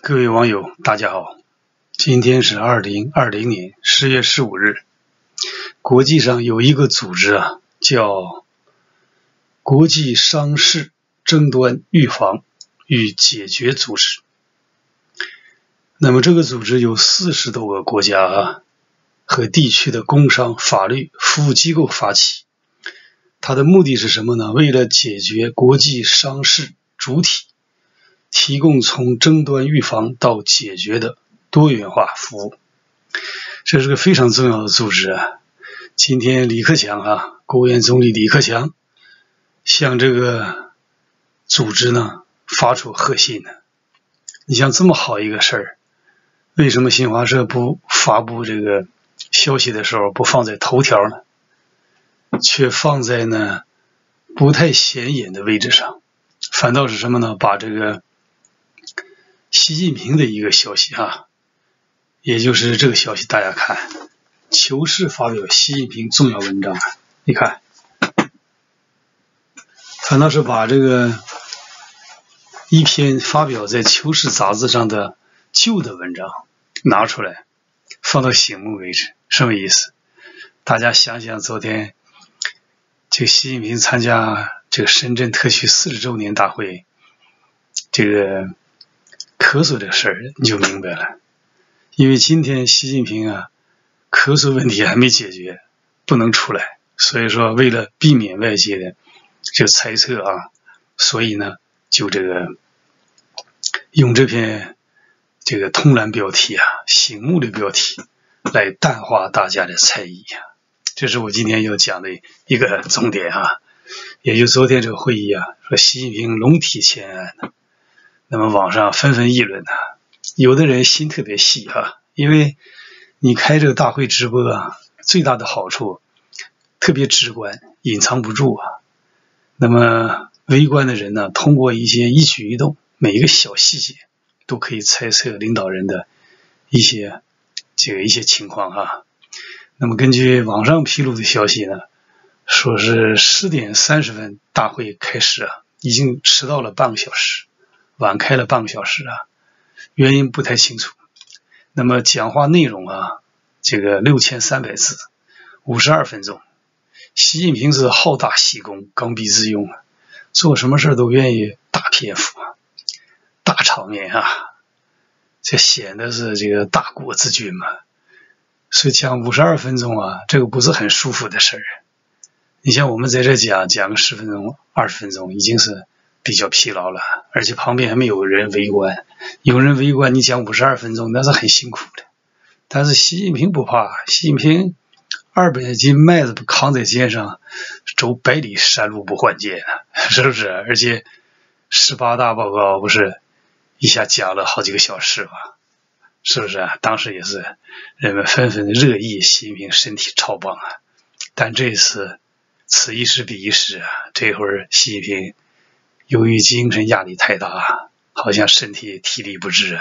各位网友，大家好，今天是2020年10月15日。国际上有一个组织叫国际商事争端预防与解决组织。那么这个组织由40多个国家和地区的工商、法律、服务机构发起。它的目的是什么呢？为了解决国际商事主体提供从争端预防到解决的多元化服务。这是个非常重要的组织今天李克强国务院总理李克强向这个组织呢发出贺信呢。你像这么好一个事儿，为什么新华社不发布这个消息的时候不放在头条呢？却放在呢不太显眼的位置上，反倒是什么呢？把这个习近平的一个消息也就是这个消息，大家看，求是发表习近平重要文章，你看，反倒是把这个一篇发表在求是杂志上的旧的文章拿出来，放到醒目为止，什么意思？大家想想，昨天这个习近平参加这个深圳特区40周年大会，这个咳嗽这事儿你就明白了。因为今天习近平咳嗽问题还没解决，不能出来，所以说为了避免外界的这个猜测所以呢就这个用这篇这个通栏标题醒目的标题来淡化大家的猜疑这是我今天要讲的一个重点也就昨天这个会议说习近平龙体前案那么网上纷纷议论有的人心特别细因为你开这个大会直播最大的好处特别直观，隐藏不住那么围观的人呢，通过一些一举一动，每一个小细节都可以猜测领导人的一些情况那么根据网上披露的消息呢，说是10点30分大会开始已经迟到了半个小时，晚开了半个小时原因不太清楚。那么讲话内容这个6300字，52分钟。习近平是好大喜功，刚愎自用做什么事都愿意大篇幅大场面这显得是这个大国之君嘛。所以讲52分钟这个不是很舒服的事儿。你像我们在这讲个10分钟、20分钟已经是比较疲劳了，而且旁边还没有人围观，有人围观你讲52分钟那是很辛苦的。但是习近平不怕，习近平200斤麦子扛在肩上，走100里山路不换肩是不是？而且18大报告不是一下讲了好几个小时吗？是不是当时也是人们纷纷热议习近平身体超棒但这次此一时彼一时这会儿习近平由于精神压力太大好像身体体力不支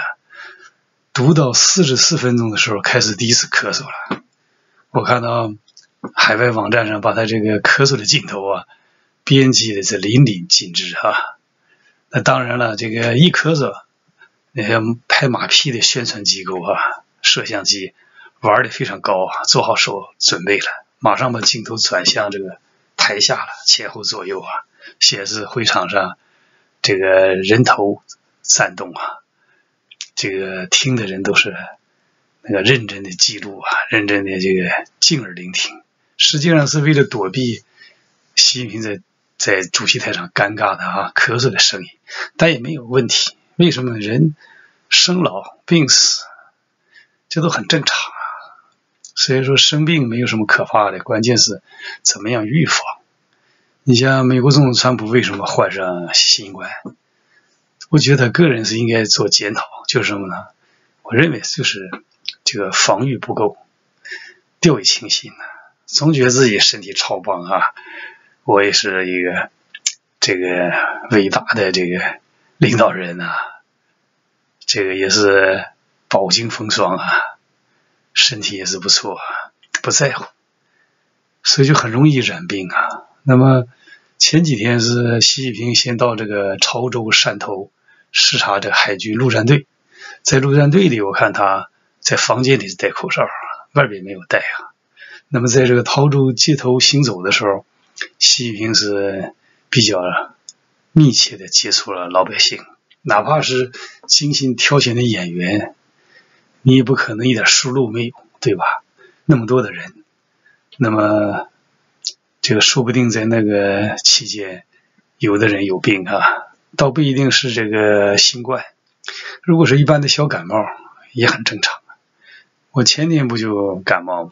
读到44分钟的时候开始第一次咳嗽了。我看到海外网站上把他这个咳嗽的镜头编辑的是淋漓尽致那当然了，这个一咳嗽那些拍马屁的宣传机构摄像机玩的非常高做好手准备了，马上把镜头转向这个台下了，前后左右显示会场上这个人头攒动这个听的人都是那个认真的记录认真的这个静耳聆听，实际上是为了躲避习近平在主席台上尴尬的咳嗽的声音，但也没有问题。为什么？人生老病死这都很正常所以说生病没有什么可怕的，关键是怎么样预防。你像美国总统川普为什么患上新冠，我觉得个人是应该做检讨，就是什么呢？我认为就是这个防御不够，掉以轻心总觉得自己身体超棒我也是一个这个伟大的这个领导人这个也是饱经风霜身体也是不错不在乎，所以就很容易染病那么前几天是习近平先到这个潮州汕头视察这海军陆战队，在陆战队里，我看他在房间里是戴口罩，外边没有戴啊。那么在这个陶州街头行走的时候，习近平是比较密切的接触了老百姓，哪怕是精心挑选的演员，你也不可能一点疏漏没有，对吧？那么多的人，那么这个说不定在那个期间，有的人有病啊，倒不一定是这个新冠，如果是一般的小感冒也很正常。我前天不就感冒吗？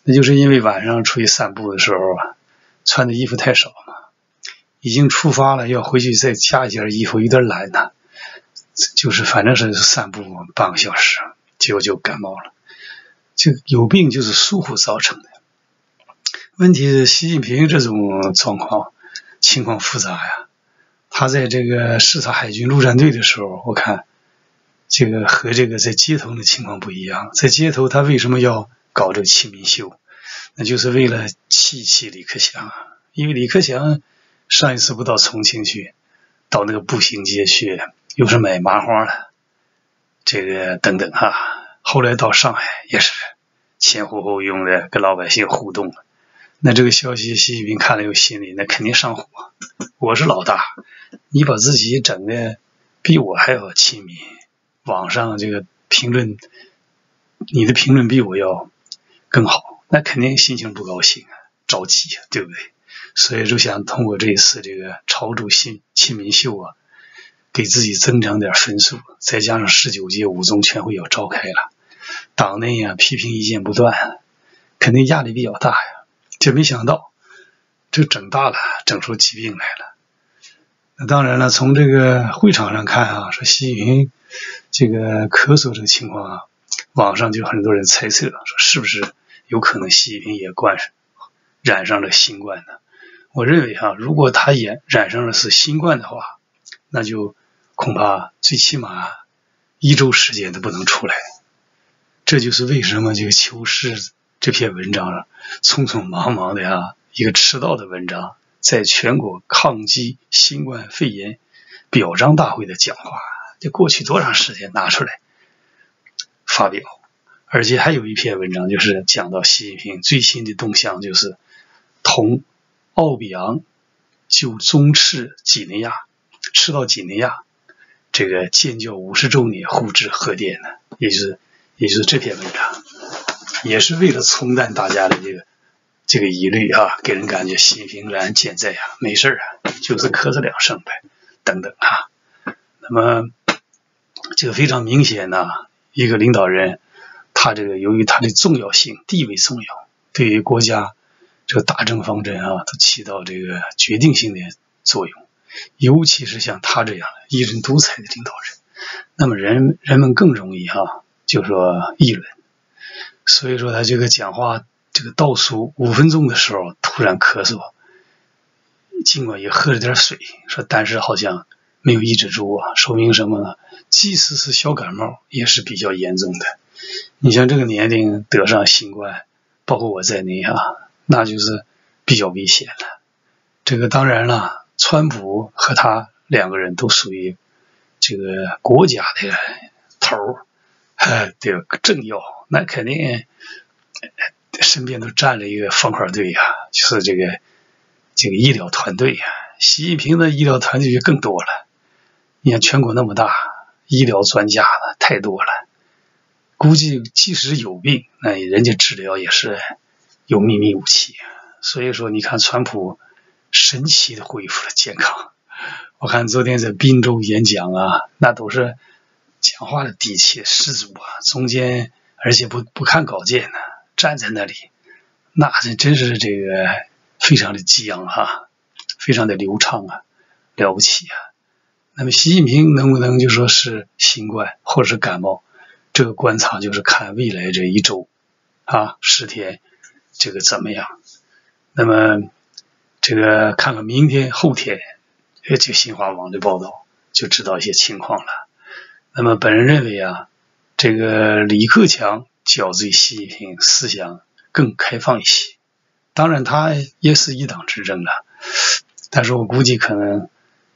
那就是因为晚上出去散步的时候穿的衣服太少嘛，已经出发了，要回去再加一件衣服，有点懒呢，就是反正是散步半个小时，结果就感冒了。就有病就是疏忽造成的。问题是习近平这种情况复杂呀。他在这个视察海军陆战队的时候，我看这个和这个在街头的情况不一样。在街头他为什么要搞这个亲民秀？那就是为了气李克强。因为李克强上一次不到重庆去，到那个步行街去，又是买麻花了，这个等等哈。后来到上海也是前呼后拥的跟老百姓互动。那这个消息习近平看了有心里那肯定上火。我是老大，你把自己整的比我还要亲民，网上这个评论，你的评论比我要更好，那肯定心情不高兴啊，着急啊，对不对？所以就想通过这一次这个潮州亲民秀啊，给自己增长点分数，再加上19届五中全会要召开了，党内啊批评意见不断，肯定压力比较大呀。这没想到这整大了，整出疾病来了。那当然了，从这个会场上看啊，说习近平这个咳嗽这个情况啊，网上就很多人猜测说是不是有可能习近平也染上了新冠呢？我认为如果他也染上了是新冠的话，那就恐怕最起码1周时间都不能出来。这就是为什么这个求是这篇文章匆匆忙忙的一个迟到的文章，在全国抗击新冠肺炎表彰大会的讲话，这过去多长时间拿出来发表。而且还有一篇文章就是讲到习近平最新的动向，就是同奥比昂就中赤道几内亚这个建交50周年互致贺电呢，也就是这篇文章，也是为了冲淡大家的这个疑虑啊，给人感觉习近平然健在没事就是咳嗽2声呗，等等那么这个非常明显一个领导人，他这个由于他的重要性、地位重要，对于国家这个大政方针都起到这个决定性的作用。尤其是像他这样的一人独裁的领导人，那么人们更容易就说议论。所以说他这个讲话这个倒数5分钟的时候突然咳嗽，尽管也喝了点水，但是好像没有抑制住说明什么呢？即使是小感冒也是比较严重的。你像这个年龄得上新冠，包括我在内那就是比较危险了。这个当然了，川普和他2个人都属于这个国家的头这个政要，那肯定身边都站了一个方块队就是这个医疗团队习近平的医疗团队就更多了。你看全国那么大，医疗专家太多了，估计即使有病，那人家治疗也是有秘密武器。所以说你看川普神奇的恢复了健康。我看昨天在宾州演讲那都是讲话的底气十足中间而且不看稿件站在那里，那真是这个非常的激昂非常的流畅了不起那么习近平能不能就说是新冠或者是感冒，这个观察就是看未来这1周10天这个怎么样。那么这个看看明天后天这新华网的报道就知道一些情况了。那么本人认为这个李克强较对习近平思想更开放一些，当然他也是一党执政了，但是我估计可能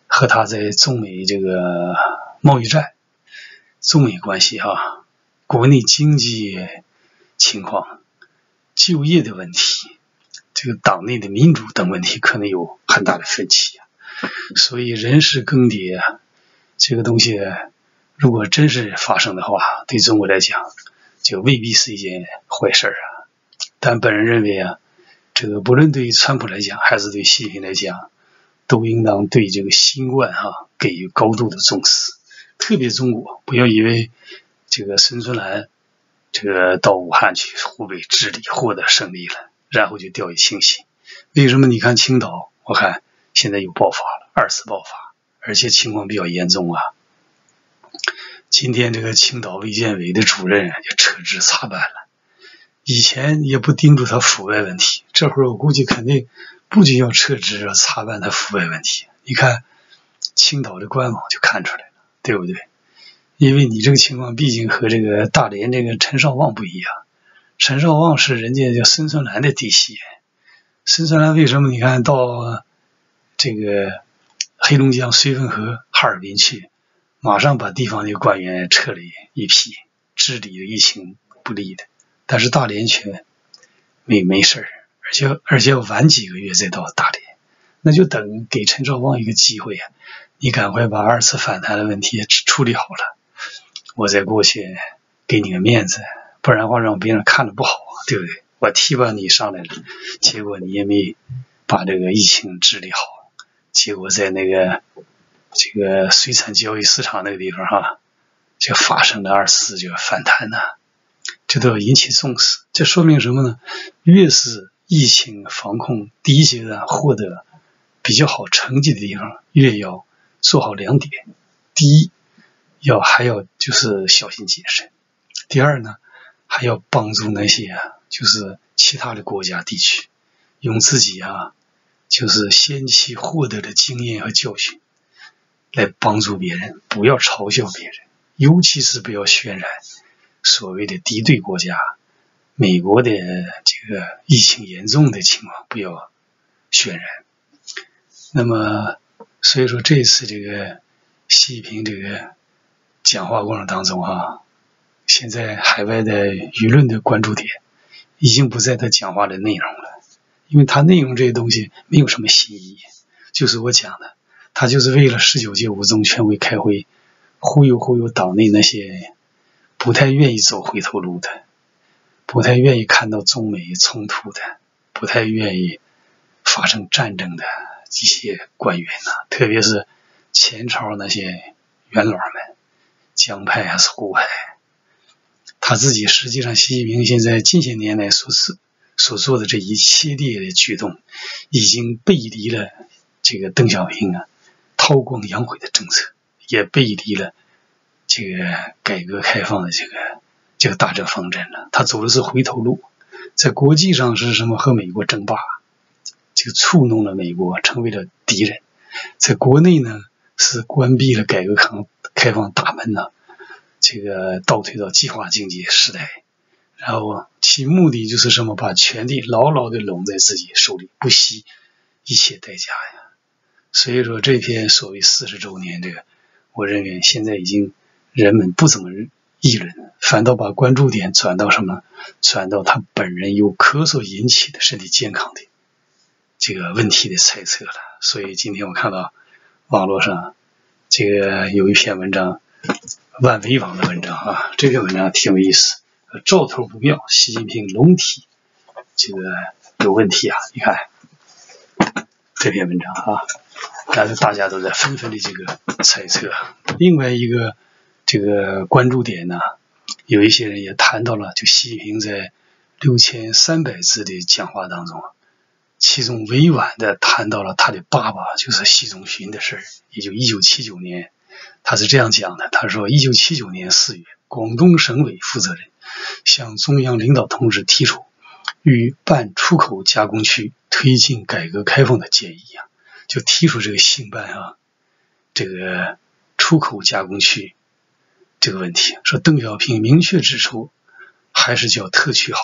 和他在中美这个贸易战中美关系国内经济情况、就业的问题，这个党内的民主等问题可能有很大的分歧所以人事更迭这个东西如果真是发生的话，对中国来讲就未必是一件坏事但本人认为这个不论对于川普来讲还是对习近平来讲，都应当对这个新冠给予高度的重视。特别中国，不要以为这个孙春兰这个到武汉去湖北治理获得胜利了，然后就掉以轻心。为什么你看青岛，我看现在又爆发了，2次爆发，而且情况比较严重今天这个青岛卫健委的主任就撤职查办了，以前也不盯住他腐败问题，这会儿我估计肯定不仅要撤职查办他腐败问题。你看青岛的官网就看出来了，对不对？因为你这个情况毕竟和这个大连这个陈绍旺不一样，陈绍旺是人家叫孙春兰的嫡系，孙春兰为什么你看到这个黑龙江绥芬河哈尔滨去，马上把地方的官员撤了一批，治理疫情不利的，但是大连却没事而且要晚几个月再到大连，那就等给陈绍旺一个机会你赶快把2次反弹的问题处理好了，我再过去给你个面子，不然的话让别人看着不好对不对？我提拔你上来了，结果你也没把这个疫情治理好，结果在那个这个水产交易市场那个地方就发生了2次这个反弹这都要引起重视。这说明什么呢？越是疫情防控第一阶段获得比较好成绩的地方，越要做好2点。第一，还要就是小心谨慎。第二呢，还要帮助那些就是其他的国家地区，用自己就是先期获得的经验和教训来帮助别人，不要嘲笑别人，尤其是不要渲染所谓的敌对国家美国的这个疫情严重的情况，不要渲染。那么所以说这次这个习近平这个讲话过程当中现在海外的舆论的关注点已经不在他讲话的内容了，因为他内容这些东西没有什么新意，就是我讲的，他就是为了19届五中全会开会忽悠党内那些不太愿意走回头路的，不太愿意看到中美冲突的，不太愿意发生战争的一些官员特别是前朝那些元老们，江派还是胡派，他自己实际上习近平现在近些年来所做的这一系列的举动，已经背离了这个邓小平韬光养晦的政策，也背离了这个改革开放的这个大政方针了。他走的是回头路，在国际上是什么？和美国争霸，这个触弄了美国，成为了敌人。在国内呢，是关闭了改革开放大门这个倒退到计划经济时代，然后其目的就是什么？把权力牢牢地拢在自己手里，不惜一切代价所以说这篇所谓40周年这个，我认为现在已经人们不怎么议论，反倒把关注点转到什么？转到他本人由咳嗽引起的身体健康的这个问题的猜测了。所以今天我看到网络上这个有一篇文章，万维网的文章这篇文章挺有意思，兆头不妙，习近平龙体这个有问题你看这篇文章但是大家都在纷纷的这个猜测。另外一个这个关注点有一些人也谈到了，就习近平在6300字的讲话当中其中委婉的谈到了他的爸爸就是习仲勋的事儿。也就1979年他是这样讲的，他说1979年4月，广东省委负责人向中央领导同志提出与办出口加工区推进改革开放的建议就提出这个兴办这个出口加工区这个问题，说邓小平明确指出还是叫特区好，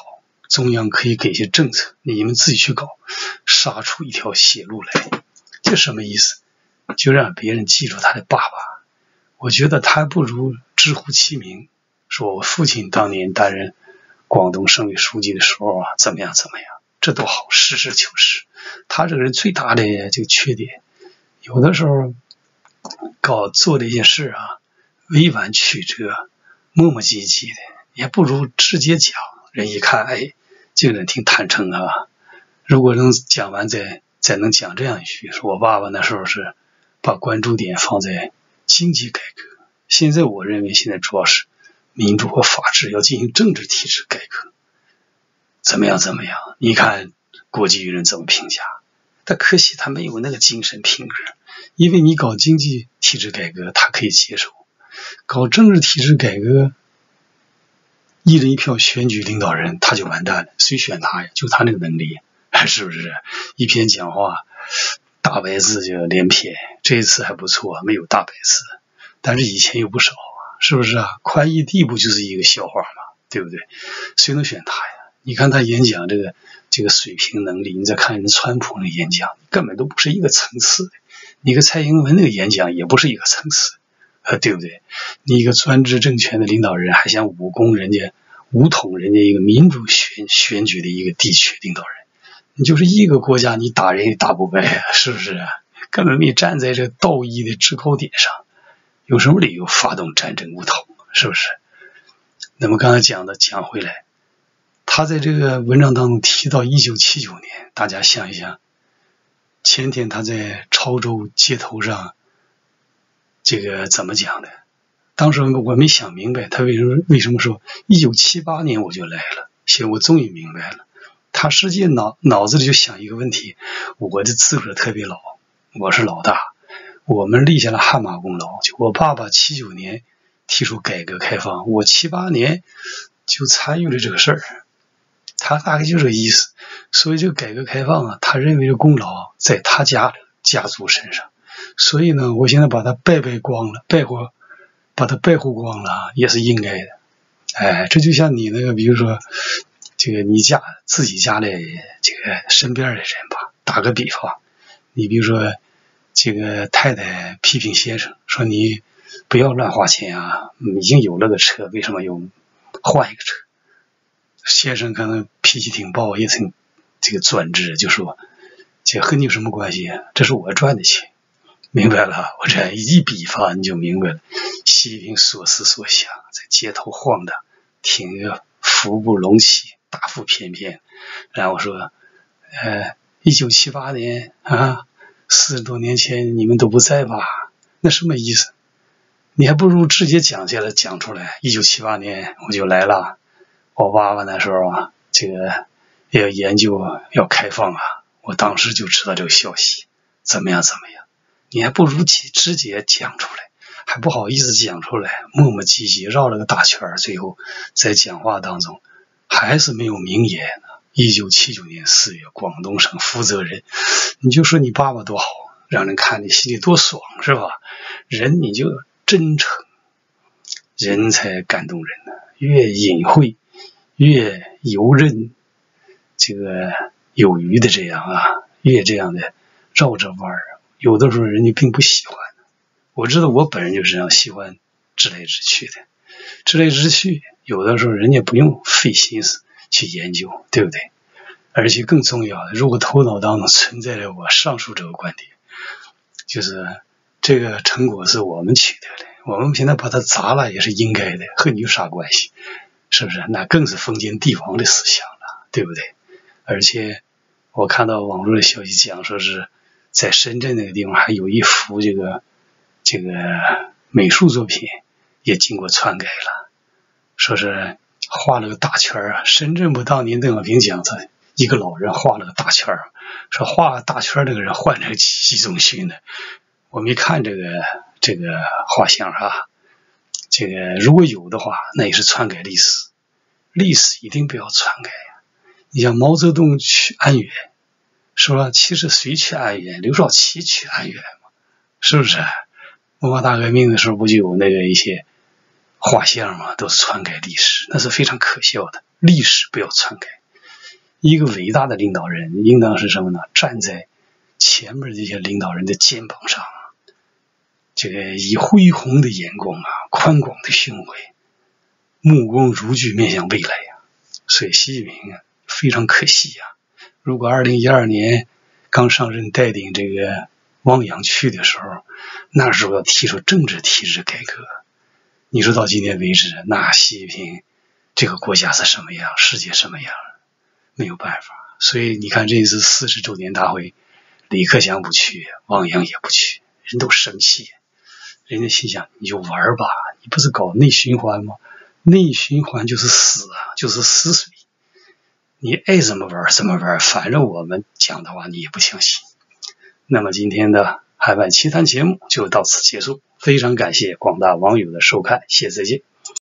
中央可以给些政策，你们自己去搞，杀出一条血路来。这什么意思？就让别人记住他的爸爸我觉得他还不如直呼其名，说我父亲当年担任广东省委书记的时候啊，怎么样怎么样，这多好，实事求是。他这个人最大的这个缺点，有的时候做的一些事啊，委婉曲折，磨磨唧唧的，也不如直接讲。人一看，哎，这个人挺坦诚啊。如果能讲完再能讲这样一句，说我爸爸那时候是把关注点放在经济改革，现在我认为现在主要是民主和法治，要进行政治体制改革，怎么样怎么样？你看国际舆论怎么评价？但可惜他没有那个精神品质，因为你搞经济体制改革他可以接受，搞政治体制改革，一人一票选举领导人他就完蛋了，谁选他呀？就他那个能力，是不是？一篇讲话大白字就连篇，这一次还不错，没有大白字，但是以前有不少啊，是不是啊？宽衣地不就是一个笑话嘛，对不对？谁能选他呀？你看他演讲这个水平能力，你再看人川普那演讲，根本都不是一个层次的。你跟蔡英文那个演讲也不是一个层次，对不对？你一个专制政权的领导人还想武统人家一个民主选举的一个地区领导人，你就是一个国家，你打人也打不败啊，是不是？根本没站在这道义的制高点上，有什么理由发动战争武统？是不是？那么刚才讲回来，他在这个文章当中提到1979年，大家想一想，前天他在潮州街头上这个怎么讲的？当时我没想明白他为什么说1978年我就来了，现在我终于明白了。他实际脑子里就想一个问题，我的资格特别老，我是老大，我们立下了汗马功劳，就我爸爸79年提出改革开放，我78年就参与了这个事儿，他大概就这个意思。所以这个改革开放啊，他认为的功劳在他家族身上，所以呢，我现在把他拜光了，把他拜护光了，也是应该的。哎，这就像你那个，比如说这个你自己家的这个身边的人吧，打个比方，你比如说这个太太批评先生说你不要乱花钱啊，已经有了个车，为什么又换一个车？先生可能脾气挺暴，也挺这个专制，就说这和你有什么关系啊？这是我赚的钱，明白了？我这一比方你就明白了。西平所思所想，在街头晃荡，挺一个腹部隆起，大腹便便，然后说1978年啊，40多年前你们都不在吧？那什么意思？你还不如直接讲出来，1978年我就来了，我爸爸那时候啊，这个要研究要开放啊，我当时就知道这个消息，怎么样，你还不如直接讲出来，还不好意思讲出来，磨磨唧唧绕了个大圈，最后在讲话当中还是没有明言呢。1979年4月，广东省负责人，你就说你爸爸多好，让人看你心里多爽，是吧？人你就真诚，人才感动人呢。越隐晦，越游刃这个有余的这样啊，越这样的绕着弯儿，有的时候人家并不喜欢。我知道我本人就是这样，喜欢直来直去的。直来直去，有的时候人家不用费心思去研究，对不对？而且更重要的，如果头脑当中存在着我上述这个观点，就是这个成果是我们取得的，我们现在把它砸了也是应该的，和你有啥关系？是不是？那更是封建帝王的思想了，对不对？而且我看到网络的消息讲，说是在深圳那个地方还有一幅这个美术作品也经过篡改了，说是画了个大圈啊。深圳不当年邓小平讲，他一个老人画了个大圈，说画大圈那个人换成习仲勋的。我没看这个画像啊，这个如果有的话，那也是篡改历史，历史一定不要篡改呀。你像毛泽东去安源，是吧？其实谁去安源？刘少奇去安源嘛，是不是？文化大革命的时候不就有那个一些画像嘛，都是篡改历史，那是非常可笑的。历史不要篡改。一个伟大的领导人应当是什么呢？站在前面这些领导人的肩膀上，这个以恢宏的眼光啊，宽广的胸怀，目光如炬面向未来呀。所以习近平啊，非常可惜呀。如果2012年刚上任带领这个汪洋去的时候，那时候要提出政治体制改革，你说到今天为止，那习近平这个国家是什么样，世界什么样，没有办法。所以你看这次40周年大会，李克强不去，汪洋也不去，人都生气。人家心想，你就玩吧，你不是搞内循环吗？内循环就是死啊，就是死水。你爱怎么玩怎么玩，反正我们讲的话你也不相信。那么今天的海外奇谈节目就到此结束，非常感谢广大网友的收看，谢谢再见。